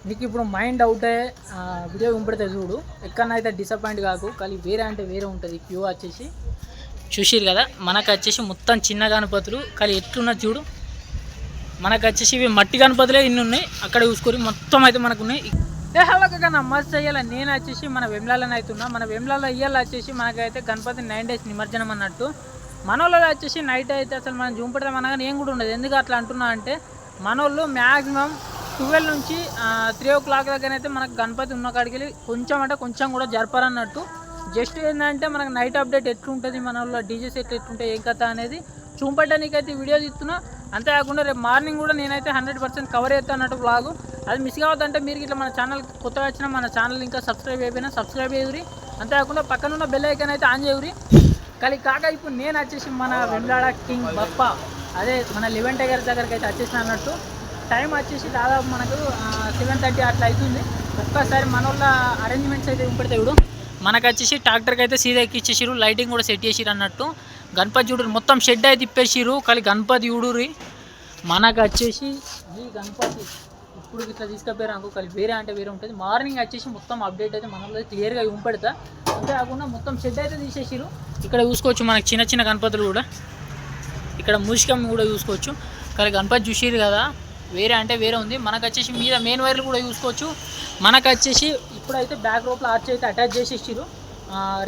నీకు ఇప్పుడు mind out అయ్యే వీడియో వినపడితే చూడు, ఎక్కడనైతే డిసప్పాయింట్ కాకు. కానీ వేరే అంటే వేరే ఉంటుంది. క్యూ వచ్చేసి చూసిరు కదా, మనకు వచ్చేసి మొత్తం చిన్న గణపతులు. కానీ ఎట్లున్నది చూడు, మనకు వచ్చేసి ఇవి మట్టి గణపతులే ఇన్ని ఉన్నాయి. అక్కడ చూసుకొని మొత్తం అయితే మనకు ఉన్నాయి. హలకన్నా మస్తు అయ్యాల. నేను వచ్చేసి మన వెమ్లాలని అవుతున్నా. మన వెమ్లాలో ఇయ్యాల వచ్చేసి మనకైతే గణపతి 9 days నిమజ్జనం అన్నట్టు. మనోళ్ళు వచ్చేసి నైట్ అయితే అసలు మనం జూమ్ పెడతాం అనగా ఏం కూడా ఉండదు. ఎందుకు అట్లా అంటున్నా అంటే, మనోళ్ళు మ్యాక్సిమం 12 నుంచి 3 o'clock దగ్గరైతే మనకు గణపతి ఉన్న కాడికి వెళ్ళి కొంచెం అంటే కొంచెం కూడా జరపరన్నట్టు. జస్ట్ ఏంటంటే మనకు నైట్ అప్డేట్ ఎట్లుంటుంది, మన వాళ్ళు డీజే సెట్ ఎట్లుంటాయి, ఏం కథ అనేది చూపెట్టడానికైతే వీడియో తీస్తున్నా. అంతేకాకుండా రేపు మార్నింగ్ కూడా నేనైతే 100% కవర్ చేస్తాను అన్నట్టు వ్లాగు. అది మిస్ కావద్దంటే మీరు ఇట్లా మన ఛానల్ కొత్తగా వచ్చినా మన ఛానల్ ఇంకా సబ్స్క్రైబ్ అయిపోయినా సబ్స్క్రైబ్ అయ్యూరి. అంతేకాకుండా పక్కనున్న బెల్ ఐకాన్ అయితే ఆన్ చేయuri. కానీ కాక ఇప్పుడు నేను వచ్చేసి మన వెమ్లాడ కింగ్ బప్ప అదే మన 11 టైగర్స్ దగ్గరికి అయితే వచ్చేసిన అన్నట్టు. టైం వచ్చేసి దాదాపు మనకు 7:30 అట్లా అవుతుంది. ఒక్కసారి మన వాళ్ళ అరేంజ్మెంట్స్ అయితే ఇంపెడితే ఇప్పుడు మనకు వచ్చేసి ట్రాక్టర్కి అయితే సీదా ఎక్కిచ్చేసిరు. లైటింగ్ కూడా సెట్ చేసిరు అన్నట్టు. గణపతి చూడరు మొత్తం షెడ్ అయితే తిప్పేసిరు. కానీ గణపతి చూడురి మనకు వచ్చేసి ఈ గణపతి ఇప్పుడు ఇట్లా తీసుకపోయారు అనుకో. కానీ వేరే అంటే వేరే ఉంటుంది. మార్నింగ్ వచ్చేసి మొత్తం అప్డేట్ అయితే మనలో క్లియర్గా ఇంపెడతా. అంతేకాకుండా మొత్తం షెడ్ అయితే తీసేసిరు. ఇక్కడ చూసుకోవచ్చు మనకు చిన్న చిన్న గణపతులు కూడా, ఇక్కడ మూషికం కూడా చూసుకోవచ్చు. కానీ గణపతి చూసిరు కదా, వేరే అంటే వేరే ఉంది. మనకు వచ్చేసి మీద మెయిన్ వైర్లు కూడా చూసుకోవచ్చు. మనకు వచ్చేసి ఇప్పుడైతే బ్యాక్ రోప్లో ఆర్చ్ అయితే అటాచ్ చేసేసిరు.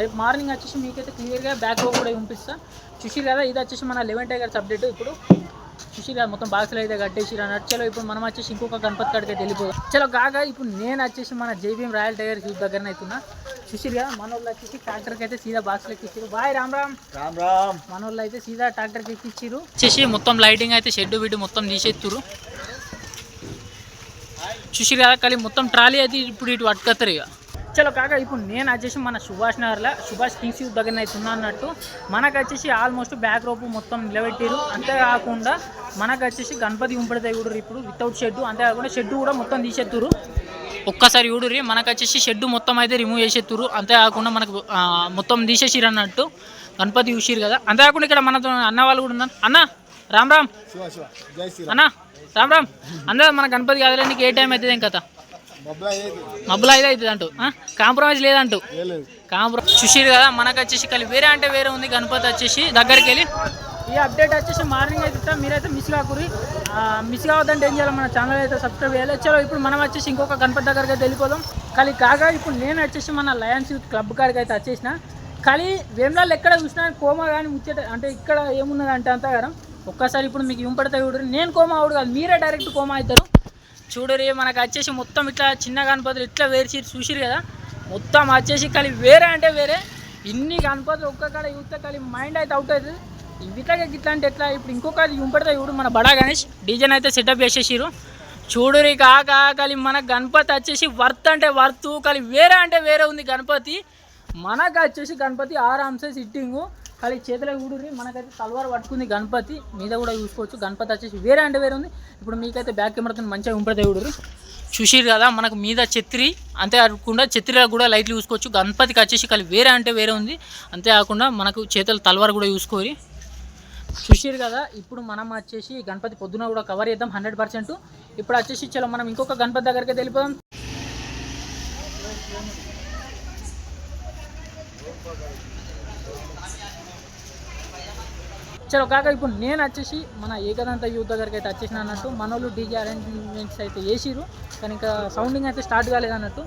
రేపు మార్నింగ్ వచ్చేసి మీకైతే క్లియర్గా బ్యాక్ రోప్ కూడా చూపిస్తా. చూసిరు కదా, ఇది వచ్చేసి మన 11 టైగర్స్ అప్డేట్. ఇప్పుడు చూసిరు కదా మొత్తం బాక్స్లో అయితే కట్టేసిరు అన్నట్టు. చలో ఇప్పుడు మనం వచ్చేసి ఇంకొక గణపతి కాడికి అయితే వెళ్ళిపోదాం. చలో కాగా ఇప్పుడు నేను వచ్చేసి మన జేబీఎం రాయల్ టైగర్ యూత్ దగ్గరనే అవుతున్నా. చూసిరు కదా, మన వాళ్ళు వచ్చేసి ట్రాక్టర్కి అయితే సీదా బాక్స్లో ఎక్కిచ్చిరు. బాయ్ రామ్ రామ్ రామ్ రామ్. మన వాళ్ళు అయితే సీదా ట్రాక్టర్కి ఎక్కిచ్చిరు. వచ్చేసి మొత్తం లైటింగ్ అయితే షెడ్ వీటి మొత్తం తీసేస్తురు. చూసిరు కదా, కానీ మొత్తం ట్రాలీ అయితే ఇప్పుడు ఇటు పట్టుకొస్తారు ఇక. చలో కాక ఇప్పుడు నేను వచ్చేసి మన సుభాష్ నగర్లో సుభాష్ కింగ్స్ యూత్ దగ్గర అయితే ఉన్నా అన్నట్టు. మనకు వచ్చేసి ఆల్మోస్ట్ బ్యాక్ రోపు మొత్తం నిలబెట్టారు. అంతేకాకుండా మనకు వచ్చేసి గణపతి ఉంపడితే చూడరు ఇప్పుడు వితౌట్ షెడ్. అంతేకాకుండా షెడ్ కూడా మొత్తం తీసేస్తురు. ఒక్కసారి చూడుర్రి, మనకు వచ్చేసి షెడ్ మొత్తం అయితే రిమూవ్ చేసేస్తురు. అంతేకాకుండా మనకు మొత్తం తీసేసిరు అన్నట్టు. గణపతి చూసిరు కదా. అంతేకాకుండా ఇక్కడ మనతో అన్న వాళ్ళు కూడా ఉన్నారు. అన్న రామ్ రామ్ అన్న రామ్ రామ్. అందరూ మన గణపతి కాదులే, నీకు ఏ టైం అవుతుంది ఇంకా మబ్బులు అయితే అవుతుంది అంటూ కాంప్రమైజ్ లేదంటూ చూసిరు కదా. మనకు వచ్చేసి కలిసి వేరే అంటే వేరే ఉంది. గణపతి వచ్చేసి దగ్గరికి వెళ్ళి ఈ అప్డేట్ వచ్చేసి మార్నింగ్ అయితే మీరైతే మిస్ కాకూరి. మిస్ కావద్దంటే ఏం చేయాలి, మన ఛానల్ అయితే సబ్స్క్రైబ్ చేయాలి. చలో ఇప్పుడు మనం వచ్చేసి ఇంకొక గణపతి దగ్గరికి అయితే వెళ్ళిపోదాం. కానీ కాగా ఇప్పుడు నేను వచ్చేసి మన లయన్స్ యూత్ క్లబ్ కాడికి అయితే వచ్చేసిన. కానీ వేమ్లాల్ ఎక్కడ చూసినా కోమా కానీ ముచ్చట అంటే ఇక్కడ ఏమున్నది అంటే అంతగారం. ఒక్కసారి ఇప్పుడు మీకు ఇంపడితే చూడరు, నేను కోమా అవుడు కాదు, మీరే డైరెక్ట్ కోమా అవుతారు. చూడరి మనకు వచ్చేసి మొత్తం ఇట్లా చిన్న గణపతులు ఇట్లా వేసి చూసిరు కదా. మొత్తం వచ్చేసి కలిసి వేరే అంటే వేరే ఇన్ని గణపతులు ఒక్క కాడ చూస్తే కలిసి మైండ్ అయితే అవుట్ అవుతుంది. ఇట్లాగే ఇట్లా అంటే ఎట్లా. ఇప్పుడు ఇంకొక ఇంపడితే చూడు మన బడా గణేష్ డీజే అయితే సెటప్ చేసేసిరు. చూడురి కాక కలిసి మన గణపతి వచ్చేసి వర్త్ అంటే వర్త్. కలిసి వేరే అంటే వేరే ఉంది గణపతి. మనకు వచ్చేసి గణపతి ఆరామ్సే సిట్టింగు. కానీ చేతిలో చూడుర్రి మనకైతే తలవారు పట్టుకుంది గణపతి. మీద కూడా చూసుకోవచ్చు. గణపతి వచ్చేసి వేరే అంటే వేరే ఉంది. ఇప్పుడు మీకైతే బ్యాక్ కెమెరాతో మంచిగా ఉంపడితే చూడుర్రి. చూసిరు కదా, మనకు మీద ఛత్రి అంతేకాకుండా ఛత్రిలో కూడా లైట్లు చూసుకోవచ్చు. గణపతికి వచ్చేసి కలిసి వేరే అంటే వేరే ఉంది. అంతేకాకుండా మనకు చేతుల తలవారు కూడా చూసుకోరి. చూసిరు కదా, ఇప్పుడు మనం వచ్చేసి గణపతి పొద్దున కూడా కవర్ చేద్దాం 100%. ఇప్పుడు వచ్చేసి చలో మనం ఇంకొక గణపతి దగ్గరికి వెళ్ళిపోదాం. చలో కాక ఇప్పుడు నేను వచ్చేసి మన ఏకదంత యూత్ దగ్గరికి అయితే వచ్చేసిన అన్నట్టు. మన వాళ్ళు డీజే అరేంజ్మెంట్స్ అయితే వేసిరు. కానీ ఇంకా సౌండింగ్ అయితే స్టార్ట్ కాలేదు అన్నట్టు.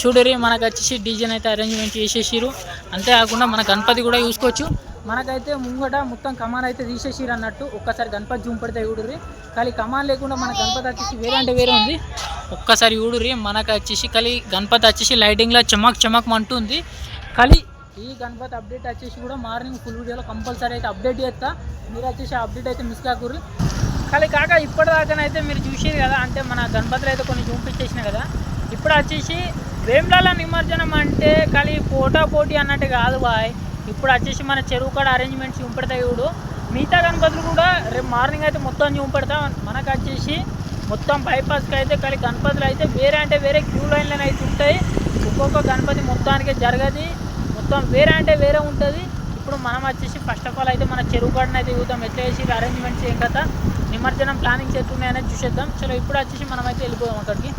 చూడరి మనకు వచ్చేసి డీజేని అయితే అరేంజ్మెంట్ చేసేసిరు. అంతేకాకుండా మన గణపతి కూడా చూసుకోవచ్చు. మనకైతే ముంగట మొత్తం కమాన్ అయితే తీసేసిరు అన్నట్టు. ఒక్కసారి గణపతి జూమ్ పడితే చూడుర్రి. కానీ కమాన్ లేకుండా మన గణపతి వచ్చేసి వేరే అంటే వేరే ఉంది. ఒక్కసారి చూడుర్రి, మనకు వచ్చేసి గణపతి వచ్చేసి లైటింగ్లో చమక్ అంటుంది. కానీ ఈ గణపతి అప్డేట్ వచ్చేసి కూడా మార్నింగ్ ఫుల్ వీడియోలో కంపల్సరీ అయితే అప్డేట్ చేస్తా. మీరు వచ్చేసి అప్డేట్ అయితే మిస్ కాకూరి. కానీ కాక ఇప్పటిదాకానైతే మీరు చూసారు కదా, అంటే మన గణపతులు అయితే కొన్ని చూపించేసిన కదా. ఇప్పుడు వచ్చేసి వేమ్లాల నిమజ్జనం అంటే కానీ పోటీ అన్నట్టు కాదు బాయ్. ఇప్పుడు వచ్చేసి మన చెరువు కాడ అరేంజ్మెంట్స్ చూపెడతాయి చూడు. మిగతా గణపతులు కూడా రేపు మార్నింగ్ అయితే మొత్తం చూపెడతాం. మనకు వచ్చేసి మొత్తం బైపాస్కి అయితే కానీ గణపతులు అయితే వేరే అంటే వేరే క్యూ లైన్లను అయితే ఉంటాయి. ఒక్కొక్క గణపతి మొత్తానికి జరగది మొత్తం వేరే అంటే వేరే ఉంటుంది. ఇప్పుడు మనం వచ్చేసి ఫస్ట్ ఆఫ్ ఆల్ అయితే మన చెరువు కాడని అయితే చూద్దాం. ఎట్లా చేసి అరేంజ్మెంట్స్ ఏం కదా, నిమజ్జనం ప్లానింగ్స్ ఎట్లున్నాయనేది చూసేద్దాం. చలో ఇప్పుడు వచ్చేసి మనం అయితే వెళ్ళిపోదాం అక్కడికి.